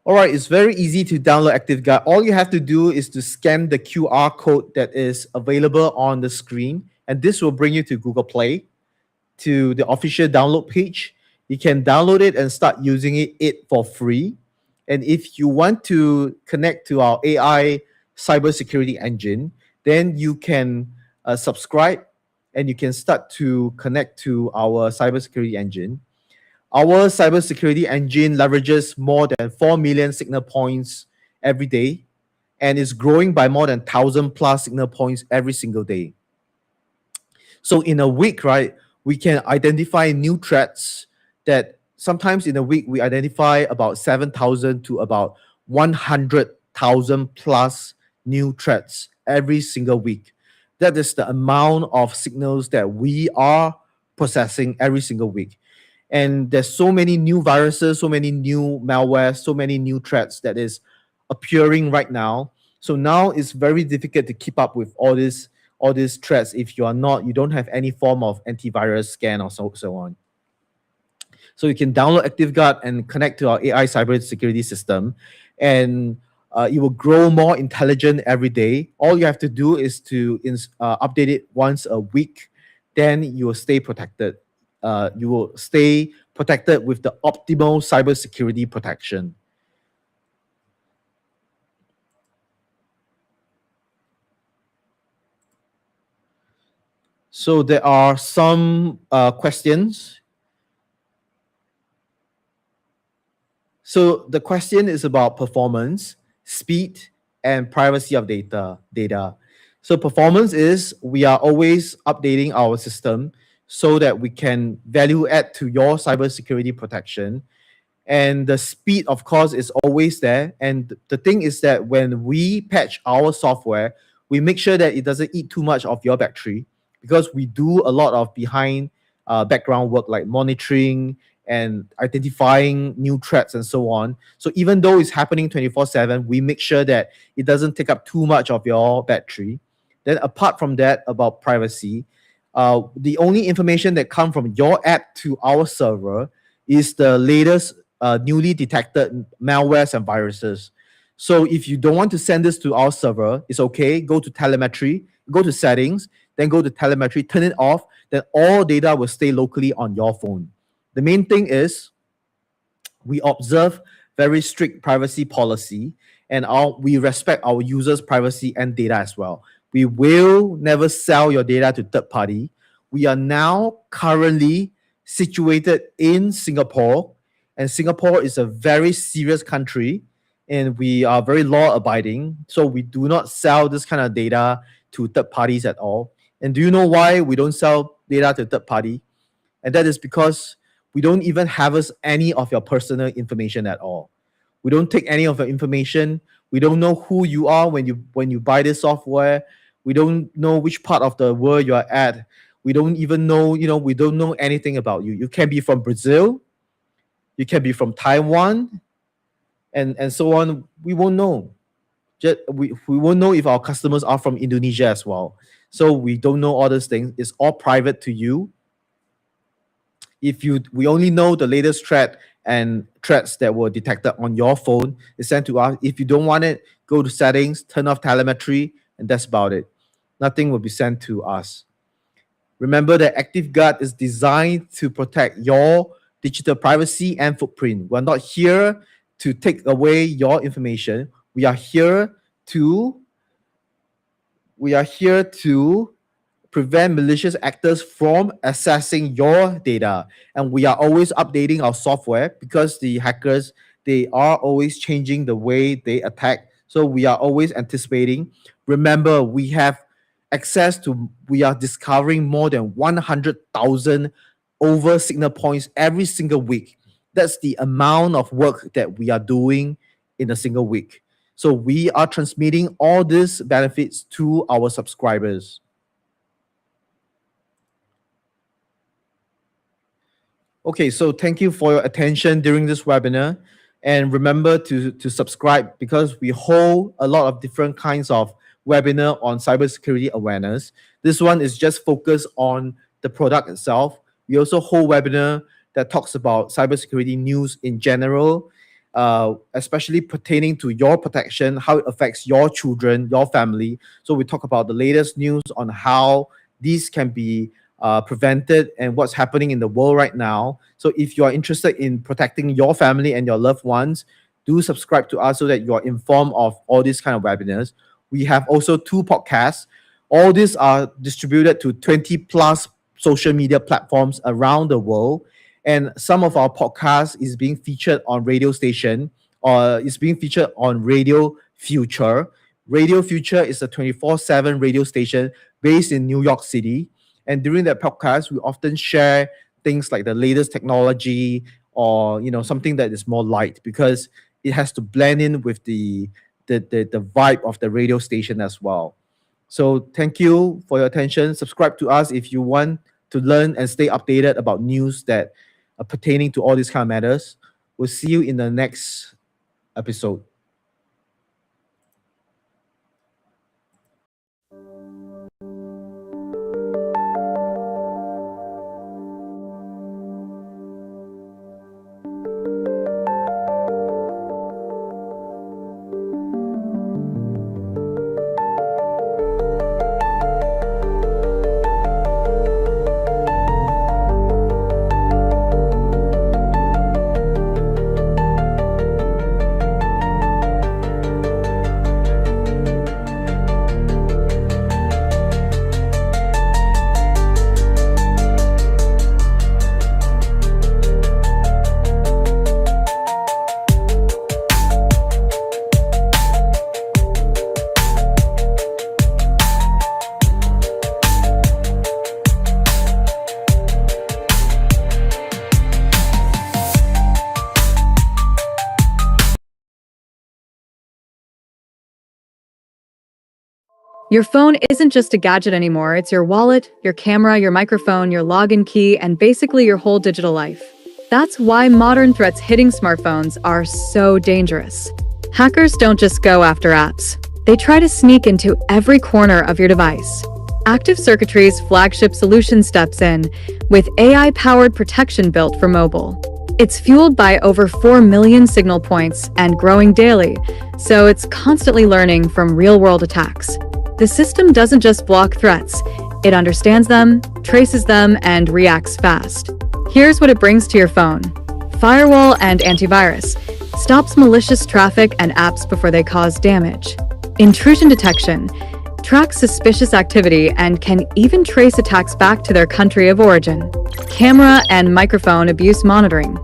All right, it's very easy to download ActiveGuard. All you have to do is to scan the QR code that is available on the screen, and this will bring you to Google Play, to the official download page. You can download it and start using it for free. And if you want to connect to our AI cybersecurity engine, then you can subscribe and you can start to connect to our cybersecurity engine. Our cybersecurity engine leverages more than 4 million signal points every day and is growing by more than 1,000 plus signal points every single day. So in a week, right, we can identify new threats that sometimes in a week we identify about 7,000 to about 100,000 plus new threats every single week. That is the amount of signals that we are processing every single week. And there's so many new viruses, so many new malware, so many new threats that is appearing right now. So now it's very difficult to keep up with all these threats if you don't have any form of antivirus scan or so on. So you can download ActiveGuard and connect to our AI cybersecurity system, and it will grow more intelligent every day. All you have to do is to update it once a week, then you will stay protected. You will stay protected with the optimal cybersecurity protection. So there are some questions. So the question is about performance, speed, and privacy of data. So performance is we are always updating our system so that we can value add to your cybersecurity protection. And the speed, of course, is always there. And the thing is that when we patch our software, we make sure that it doesn't eat too much of your battery, because we do a lot of behind background work like monitoring and identifying new threats and so on. So even though it's happening 24/7, we make sure that it doesn't take up too much of your battery. Then apart from that, about privacy, the only information that come from your app to our server is the latest newly detected malwares and viruses. So if you don't want to send this to our server, it's okay. Go to telemetry, go to settings, then go to telemetry, turn it off, then all data will stay locally on your phone. The main thing is we observe very strict privacy policy, and we respect our users' privacy and data as well. We will never sell your data to third party. We are now currently situated in Singapore, and Singapore is a very serious country, and we are very law abiding. So we do not sell this kind of data to third parties at all. And do you know why we don't sell data to third party? And that is because we don't even harvest any of your personal information at all. We don't take any of your information. We don't know who you are when you buy this software. We don't know which part of the world you are at. We don't even know, we don't know anything about you. You can be from Brazil. You can be from Taiwan, and so on. We won't know. We won't know if our customers are from Indonesia as well. So we don't know all these things. It's all private to you. We only know the latest threat and threats that were detected on your phone is sent to us. If you don't want it, go to settings, turn off telemetry, and that's about it. Nothing will be sent to us. Remember that ActiveGuard is designed to protect your digital privacy and footprint. We're not here to take away your information. We are here to prevent malicious actors from accessing your data. And we are always updating our software because the hackers, they are always changing the way they attack. So we are always anticipating. Remember, we are discovering more than 100,000 over signal points every single week. That's the amount of work that we are doing in a single week. So we are transmitting all these benefits to our subscribers. Okay, so thank you for your attention during this webinar. And remember to subscribe because we hold a lot of different kinds of webinar on cybersecurity awareness. This one is just focused on the product itself. We also hold webinar that talks about cybersecurity news in general, especially pertaining to your protection, how it affects your children, your family. So we talk about the latest news on how these can be prevented and what's happening in the world right now. So if you are interested in protecting your family and your loved ones, do subscribe to us so that you are informed of all these kind of webinars. We have also 2 podcasts. All these are distributed to 20 plus social media platforms around the world. And some of our podcasts is being featured on radio station or is being featured on Radio Future. Radio Future is a 24/7 radio station based in New York City. And during that podcast, we often share things like the latest technology or something that is more light because it has to blend in with the vibe of the radio station as well. So thank you for your attention. Subscribe to us if you want to learn and stay updated about news that are pertaining to all these kind of matters. We'll see you in the next episode. Your phone isn't just a gadget anymore, it's your wallet, your camera, your microphone, your login key, and basically your whole digital life. That's why modern threats hitting smartphones are so dangerous. Hackers don't just go after apps. They try to sneak into every corner of your device. Active Circuitry's flagship solution steps in with AI-powered protection built for mobile. It's fueled by over 4 million signal points and growing daily, so it's constantly learning from real-world attacks. The system doesn't just block threats, it understands them, traces them, and reacts fast. Here's what it brings to your phone. Firewall and antivirus stops malicious traffic and apps before they cause damage. Intrusion detection tracks suspicious activity and can even trace attacks back to their country of origin. Camera and microphone abuse monitoring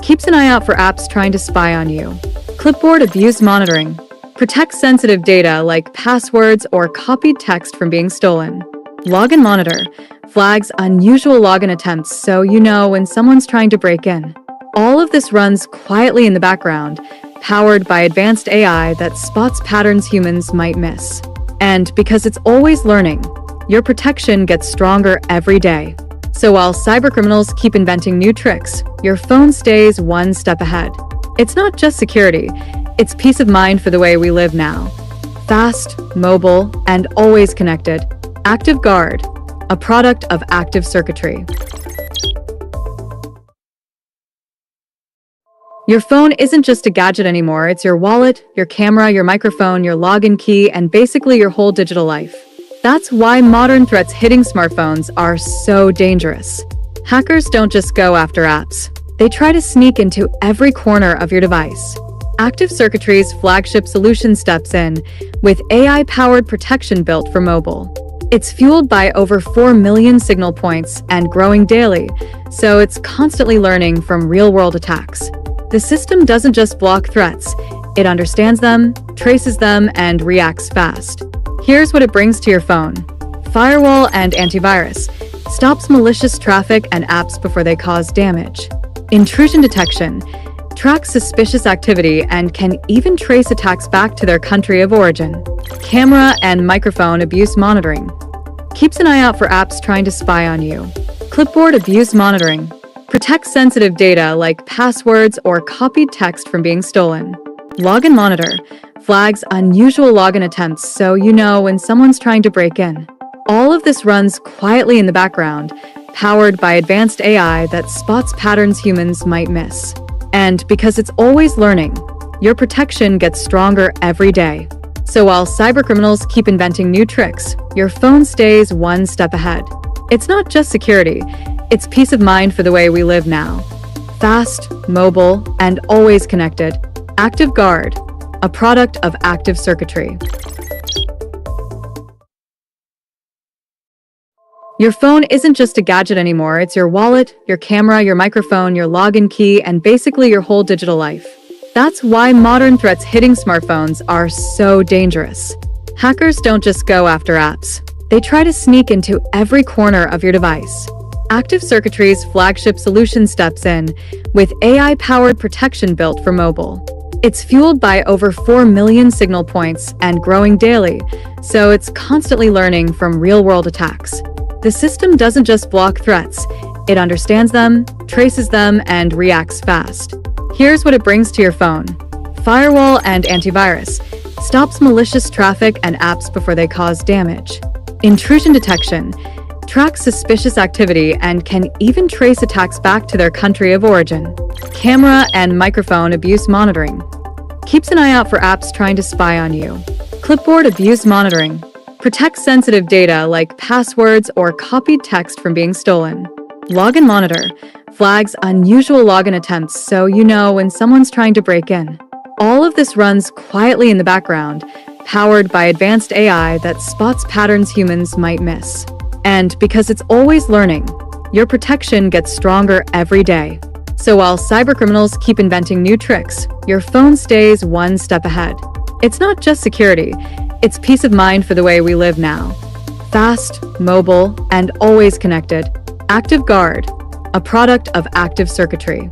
keeps an eye out for apps trying to spy on you. Clipboard abuse monitoring protects sensitive data like passwords or copied text from being stolen. Login monitor flags unusual login attempts so you know when someone's trying to break in. All of this runs quietly in the background, powered by advanced AI that spots patterns humans might miss. And because it's always learning, your protection gets stronger every day. So while cybercriminals keep inventing new tricks, your phone stays one step ahead. It's not just security, it's peace of mind for the way we live now. Fast, mobile, and always connected. ActiveGuard, a product of Active Circuitry. Your phone isn't just a gadget anymore, it's your wallet, your camera, your microphone, your login key, and basically your whole digital life. That's why modern threats hitting smartphones are so dangerous. Hackers don't just go after apps. They try to sneak into every corner of your device. Active Circuitry's flagship solution steps in with AI-powered protection built for mobile. It's fueled by over 4 million signal points and growing daily, so it's constantly learning from real-world attacks. The system doesn't just block threats, it understands them, traces them, and reacts fast. Here's what it brings to your phone. Firewall and antivirus stops malicious traffic and apps before they cause damage. Intrusion detection tracks suspicious activity and can even trace attacks back to their country of origin. Camera and microphone abuse monitoring keeps an eye out for apps trying to spy on you. Clipboard abuse monitoring protects sensitive data like passwords or copied text from being stolen. Login monitor flags unusual login attempts so you know when someone's trying to break in. All of this runs quietly in the background, powered by advanced AI that spots patterns humans might miss. And because it's always learning, your protection gets stronger every day. So while cybercriminals keep inventing new tricks, your phone stays one step ahead. It's not just security, it's peace of mind for the way we live now. Fast, mobile, and always connected. ActiveGuard, a product of Active Circuitry. Your phone isn't just a gadget anymore, it's your wallet, your camera, your microphone, your login key, and basically your whole digital life. That's why modern threats hitting smartphones are so dangerous. Hackers don't just go after apps. They try to sneak into every corner of your device. Active Circuitry's flagship solution steps in with AI-powered protection built for mobile. It's fueled by over 4 million signal points and growing daily, so it's constantly learning from real-world attacks. The system doesn't just block threats, it understands them, traces them, and reacts fast. Here's what it brings to your phone. Firewall and antivirus stops malicious traffic and apps before they cause damage. Intrusion detection tracks suspicious activity and can even trace attacks back to their country of origin. Camera and microphone abuse monitoring keeps an eye out for apps trying to spy on you. Clipboard abuse monitoring protects sensitive data like passwords or copied text from being stolen. Login monitor flags unusual login attempts so you know when someone's trying to break in. All of this runs quietly in the background, powered by advanced AI that spots patterns humans might miss. And because it's always learning, your protection gets stronger every day. So while cybercriminals keep inventing new tricks, your phone stays one step ahead. It's not just security, it's peace of mind for the way we live now. Fast, mobile, and always connected. ActiveGuard, a product of Active Circuitry.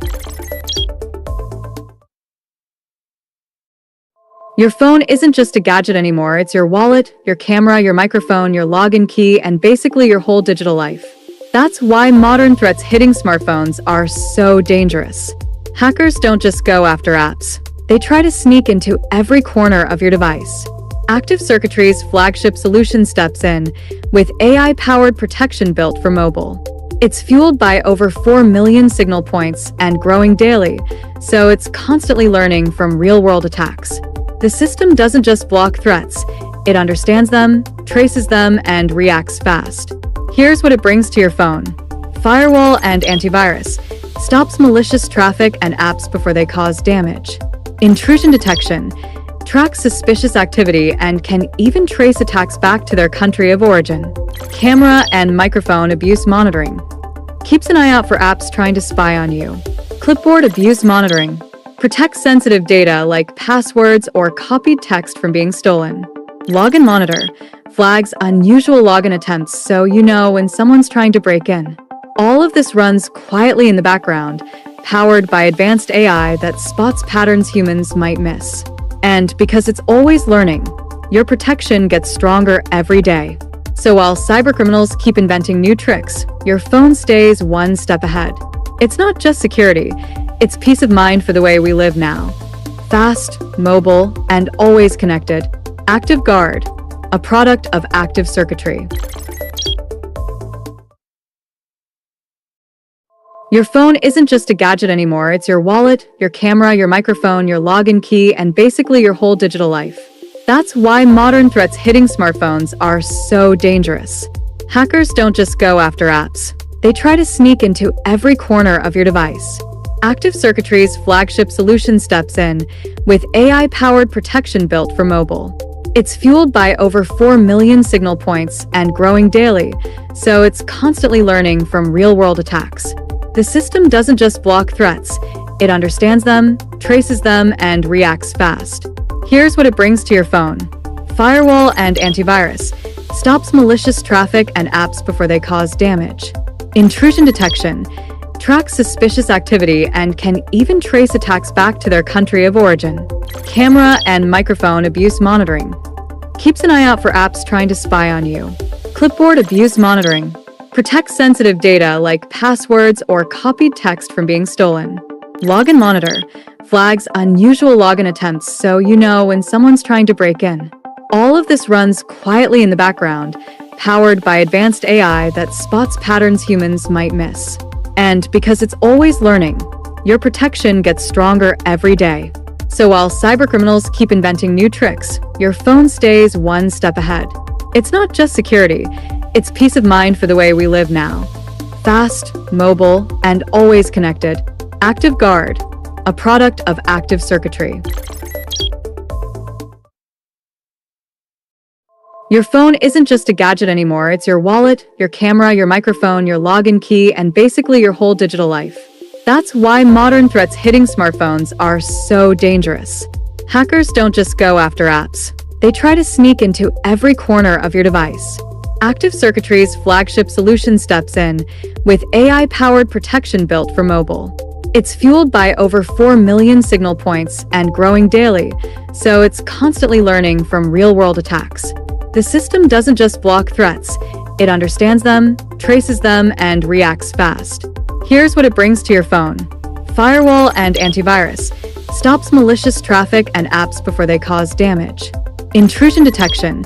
Your phone isn't just a gadget anymore, it's your wallet, your camera, your microphone, your login key, and basically your whole digital life. That's why modern threats hitting smartphones are so dangerous. Hackers don't just go after apps. They try to sneak into every corner of your device. Active Circuitry's flagship solution steps in with AI-powered protection built for mobile. It's fueled by over 4 million signal points and growing daily, so it's constantly learning from real-world attacks. The system doesn't just block threats, it understands them, traces them, and reacts fast. Here's what it brings to your phone. Firewall and antivirus stops malicious traffic and apps before they cause damage. Intrusion detection tracks suspicious activity and can even trace attacks back to their country of origin. Camera and microphone abuse monitoring keeps an eye out for apps trying to spy on you. Clipboard abuse monitoring protects sensitive data like passwords or copied text from being stolen. Login monitor flags unusual login attempts so you know when someone's trying to break in. All of this runs quietly in the background, powered by advanced AI that spots patterns humans might miss. And because it's always learning, your protection gets stronger every day. So while cybercriminals keep inventing new tricks, your phone stays one step ahead. It's not just security, it's peace of mind for the way we live now. Fast, mobile, and always connected. ActiveGuard, a product of Active Circuitry. Your phone isn't just a gadget anymore, it's your wallet, your camera, your microphone, your login key, and basically your whole digital life. That's why modern threats hitting smartphones are so dangerous. Hackers don't just go after apps. They try to sneak into every corner of your device. Active Circuitry's flagship solution steps in with AI-powered protection built for mobile. It's fueled by over 4 million signal points and growing daily, so it's constantly learning from real-world attacks. The system doesn't just block threats, it understands them, traces them, and reacts fast. Here's what it brings to your phone. Firewall and antivirus stops malicious traffic and apps before they cause damage. Intrusion detection tracks suspicious activity and can even trace attacks back to their country of origin. Camera and microphone abuse monitoring keeps an eye out for apps trying to spy on you. Clipboard abuse monitoring protects sensitive data like passwords or copied text from being stolen. Login monitor flags unusual login attempts so you know when someone's trying to break in. All of this runs quietly in the background, powered by advanced AI that spots patterns humans might miss. And because it's always learning, your protection gets stronger every day. So while cybercriminals keep inventing new tricks, your phone stays one step ahead. It's not just security, it's peace of mind for the way we live now. Fast, mobile, and always connected. ActiveGuard, a product of Active Circuitry. Your phone isn't just a gadget anymore, it's your wallet, your camera, your microphone, your login key, and basically your whole digital life. That's why modern threats hitting smartphones are so dangerous. Hackers don't just go after apps. They try to sneak into every corner of your device. Active Circuitry's flagship solution steps in with AI-powered protection built for mobile. It's fueled by over 4 million signal points and growing daily, so it's constantly learning from real-world attacks. The system doesn't just block threats, it understands them, traces them, and reacts fast. Here's what it brings to your phone. Firewall and antivirus stops malicious traffic and apps before they cause damage. Intrusion detection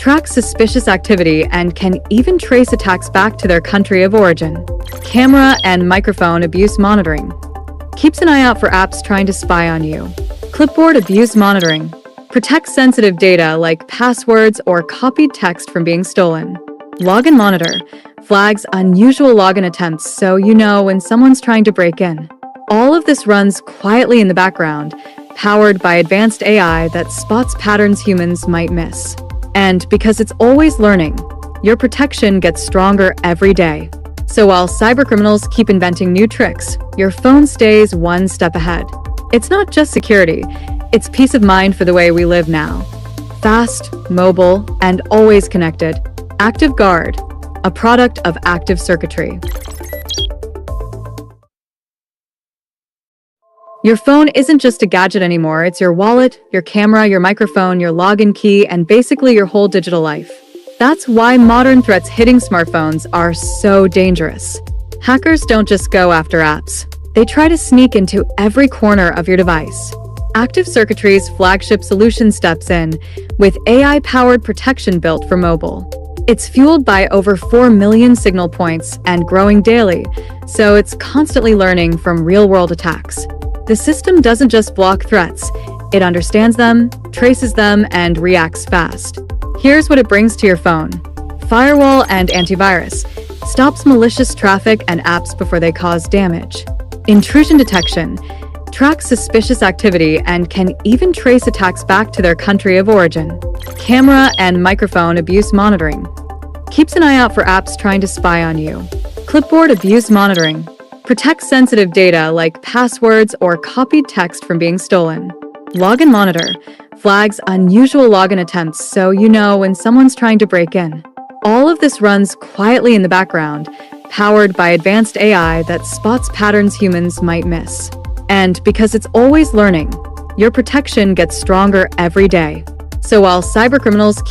tracks suspicious activity and can even trace attacks back to their country of origin. Camera and microphone abuse monitoring keeps an eye out for apps trying to spy on you. Clipboard abuse monitoring protects sensitive data like passwords or copied text from being stolen. Login monitor flags unusual login attempts so you know when someone's trying to break in. All of this runs quietly in the background, powered by advanced AI that spots patterns humans might miss. And because it's always learning, your protection gets stronger every day. So while cybercriminals keep inventing new tricks, your phone stays one step ahead. It's not just security, it's peace of mind for the way we live now. Fast, mobile, and always connected. ActiveGuard, a product of Active Circuitry. Your phone isn't just a gadget anymore, it's your wallet, your camera, your microphone, your login key, and basically your whole digital life. That's why modern threats hitting smartphones are so dangerous. Hackers don't just go after apps. They try to sneak into every corner of your device. Active Circuitry's flagship solution steps in with AI-powered protection built for mobile. It's fueled by over 4 million signal points and growing daily, so it's constantly learning from real-world attacks. The system doesn't just block threats, it understands them, traces them, and reacts fast. Here's what it brings to your phone. Firewall and antivirus stops malicious traffic and apps before they cause damage. Intrusion detection tracks suspicious activity and can even trace attacks back to their country of origin. Camera and microphone abuse monitoring keeps an eye out for apps trying to spy on you. Clipboard abuse monitoring protects sensitive data like passwords or copied text from being stolen. Login monitor flags unusual login attempts so you know when someone's trying to break in. All of this runs quietly in the background, powered by advanced AI that spots patterns humans might miss. And because it's always learning, your protection gets stronger every day. So while cybercriminals keep